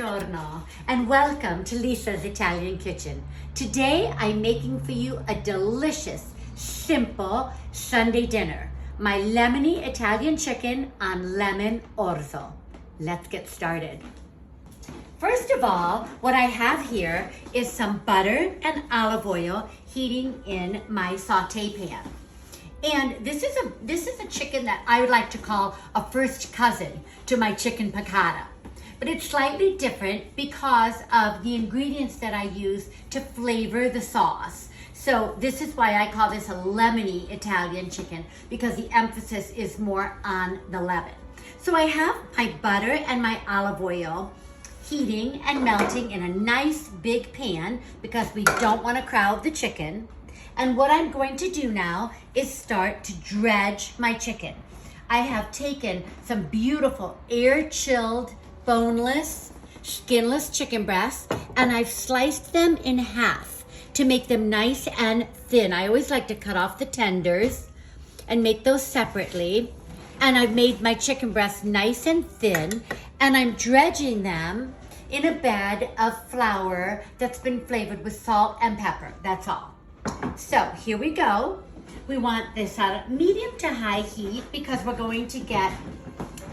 Buongiorno and welcome to Lisa's Italian Kitchen. Today I'm making for you a delicious, simple Sunday dinner. My lemony Italian chicken on lemon orzo. Let's get started. First of all, what I have here is some butter and olive oil heating in my saute pan. And this is a chicken that I would like to call a first cousin to my chicken piccata. But it's slightly different because of the ingredients that I use to flavor the sauce. So this is why I call this a lemony Italian chicken, because the emphasis is more on the lemon. So I have my butter and my olive oil heating and melting in a nice big pan because we don't want to crowd the chicken. And what I'm going to do now is start to dredge my chicken. I have taken some beautiful air-chilled, boneless, skinless chicken breasts, and I've sliced them in half to make them nice and thin. I always like to cut off the tenders and make those separately. And I've made my chicken breasts nice and thin, and I'm dredging them in a bed of flour that's been flavored with salt and pepper. That's all. So here we go. We want this at medium to high heat because we're going to get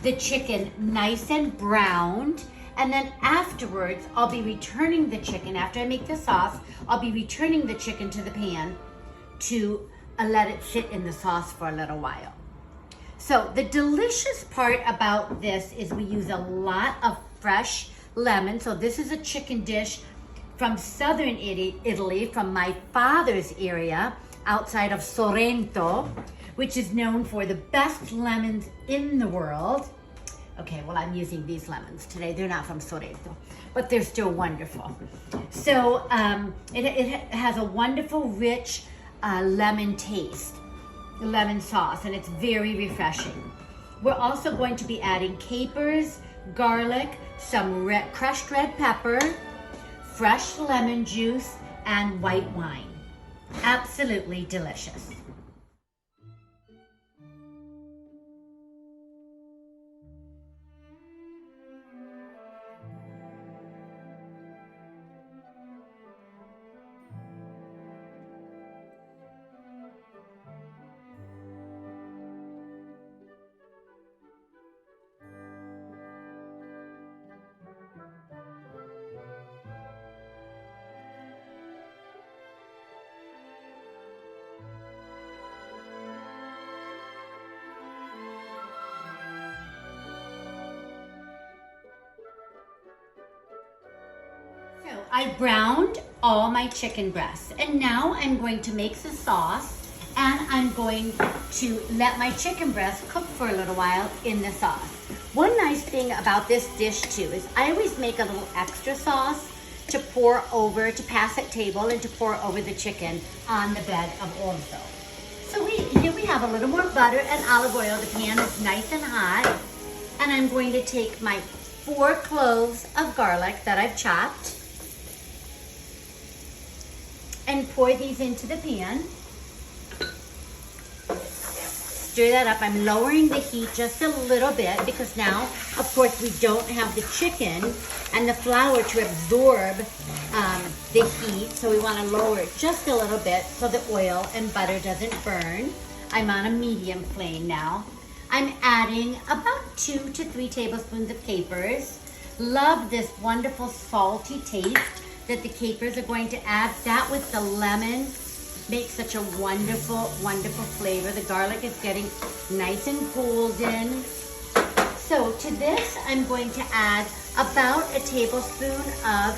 the chicken nice and browned, and then afterwards I'll be returning the chicken. After I make the sauce, I'll be returning the chicken to the pan to let it sit in the sauce for a little while. So the delicious part about this is we use a lot of fresh lemon. So this is a chicken dish from southern Italy, from my father's area outside of Sorrento, which is known for the best lemons in the world. Okay, well, I'm using these lemons today. They're not from Sorrento, but they're still wonderful. So it has a wonderful, rich lemon taste, lemon sauce, and it's very refreshing. We're also going to be adding capers, garlic, some crushed red pepper, fresh lemon juice, and white wine. Absolutely delicious. So I browned all my chicken breasts, and now I'm going to make the sauce, and I'm going to let my chicken breast cook for a little while in the sauce. One nice thing about this dish too is I always make a little extra sauce to pour over, to pass at table and to pour over the chicken on the bed of orzo. So here we have a little more butter and olive oil. The pan is nice and hot, and I'm going to take my 4 cloves of garlic that I've chopped and pour these into the pan. Stir that up. I'm lowering the heat just a little bit because now, of course, we don't have the chicken and the flour to absorb the heat, so we want to lower it just a little bit so the oil and butter doesn't burn. I'm on a medium flame now. I'm adding about 2 to 3 tablespoons of capers. Love this wonderful salty taste that the capers are going to add. That with the lemon makes such a wonderful, wonderful flavor. The garlic is getting nice and golden. So to this, I'm going to add about a tablespoon of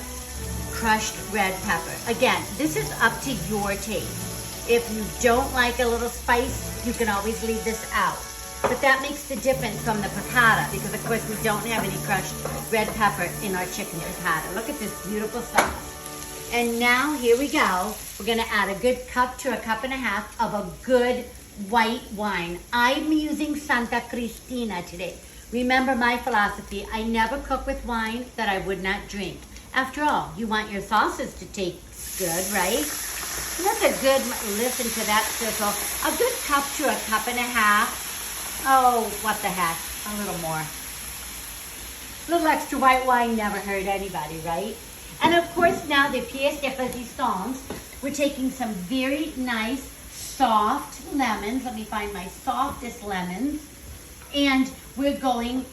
crushed red pepper. Again, this is up to your taste. If you don't like a little spice, you can always leave this out. But that makes the difference from the piccata because, of course, we don't have any crushed red pepper in our chicken piccata. Look at this beautiful sauce. And now, here we go. We're going to add a good cup to a cup and a half of a good white wine. I'm using Santa Cristina today. Remember my philosophy, I never cook with wine that I would not drink. After all, you want your sauces to taste good, right? That's a good, listen to that sizzle. A good cup to a cup and a half. Oh, what the heck, a little more. A little extra white wine never hurt anybody, right? And of course now the pièce de résistance, we're taking some very nice soft lemons. Let me find my softest lemons. And we're going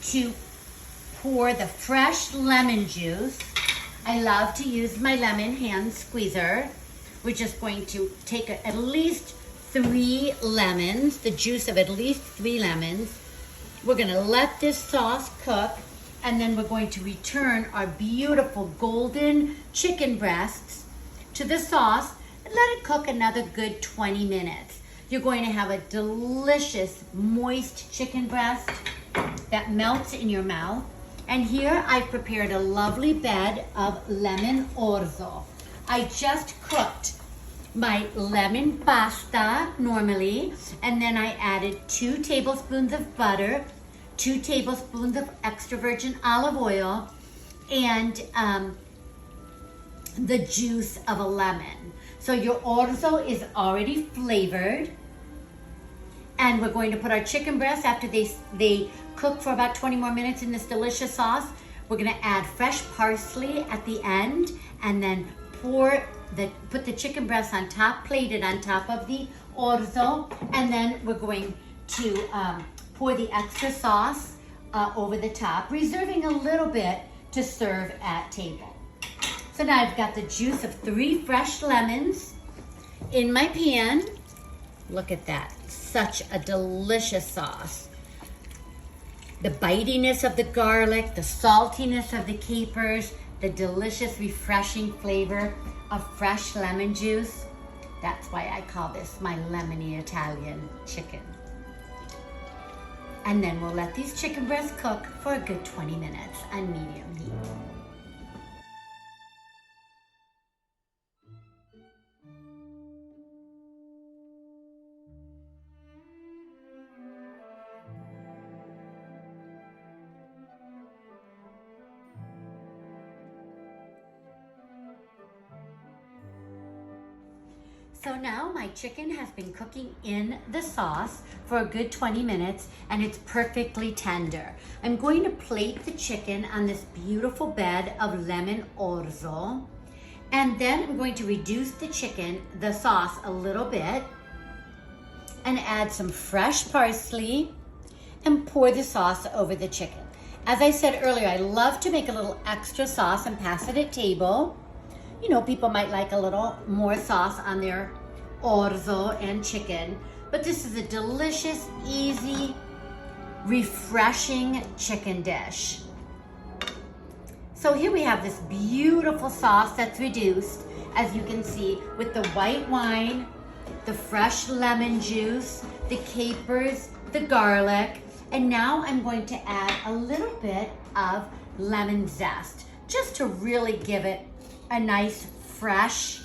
to pour the fresh lemon juice. I love to use my lemon hand squeezer. We're just going to take at least 3 lemons, the juice of at least 3 lemons. We're gonna let this sauce cook, and then we're going to return our beautiful golden chicken breasts to the sauce and let it cook another good 20 minutes. You're going to have a delicious moist chicken breast that melts in your mouth. And here I've prepared a lovely bed of lemon orzo. I just cooked my lemon pasta normally, and then I added 2 tablespoons of butter, 2 tablespoons of extra virgin olive oil, and the juice of a lemon. So your orzo is already flavored. And we're going to put our chicken breasts after they cook for about 20 more minutes in this delicious sauce. We're gonna add fresh parsley at the end, and then put the chicken breasts on top, plated on top of the orzo, and then we're going to pour the extra sauce over the top, reserving a little bit to serve at table. So now I've got the juice of 3 fresh lemons in my pan. Look at that, such a delicious sauce. The bitiness of the garlic, the saltiness of the capers, the delicious, refreshing flavor of fresh lemon juice. That's why I call this my Lemony Italian chicken. And then we'll let these chicken breasts cook for a good 20 minutes on medium heat. So now my chicken has been cooking in the sauce for a good 20 minutes, and it's perfectly tender. I'm going to plate the chicken on this beautiful bed of lemon orzo, and then I'm going to reduce the sauce a little bit, and add some fresh parsley and pour the sauce over the chicken. As I said earlier, I love to make a little extra sauce and pass it at table. You know, people might like a little more sauce on their orzo and chicken, but this is a delicious, easy, refreshing chicken dish. So here we have this beautiful sauce that's reduced, as you can see, with the white wine, the fresh lemon juice, the capers, the garlic, and now I'm going to add a little bit of lemon zest, just to really give it a nice fresh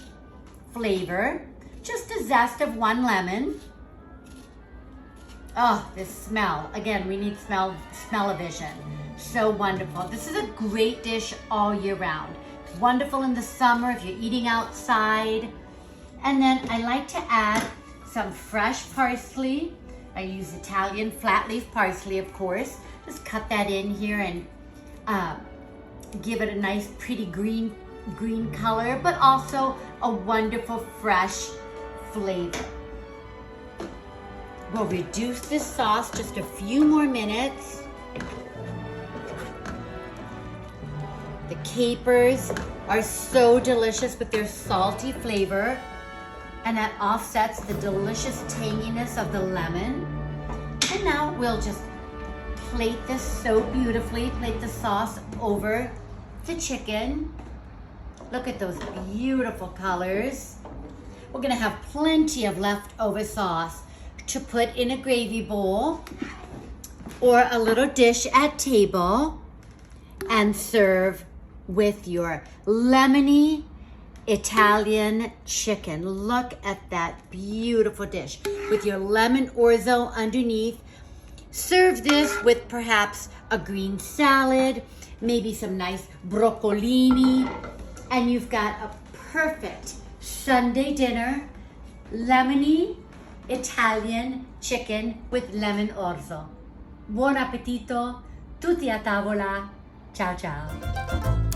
flavor. Just a zest of 1 lemon. Oh, this smell. Again, we need smell-o-vision. So wonderful. This is a great dish all year round. It's wonderful in the summer if you're eating outside. And then I like to add some fresh parsley. I use Italian flat leaf parsley, of course. Just cut that in here and give it a nice pretty green color, but also a wonderful fresh flavor. We'll reduce this sauce just a few more minutes. The capers are so delicious with their salty flavor, and that offsets the delicious tanginess of the lemon. And now we'll just plate this so beautifully, plate the sauce over the chicken. Look at those beautiful colors. We're gonna have plenty of leftover sauce to put in a gravy bowl or a little dish at table and serve with your lemony Italian chicken. Look at that beautiful dish with your lemon orzo underneath. Serve this with perhaps a green salad, maybe some nice broccolini, and you've got a perfect Sunday dinner, lemony Italian chicken with lemon orzo. Buon appetito, tutti a tavola. Ciao ciao.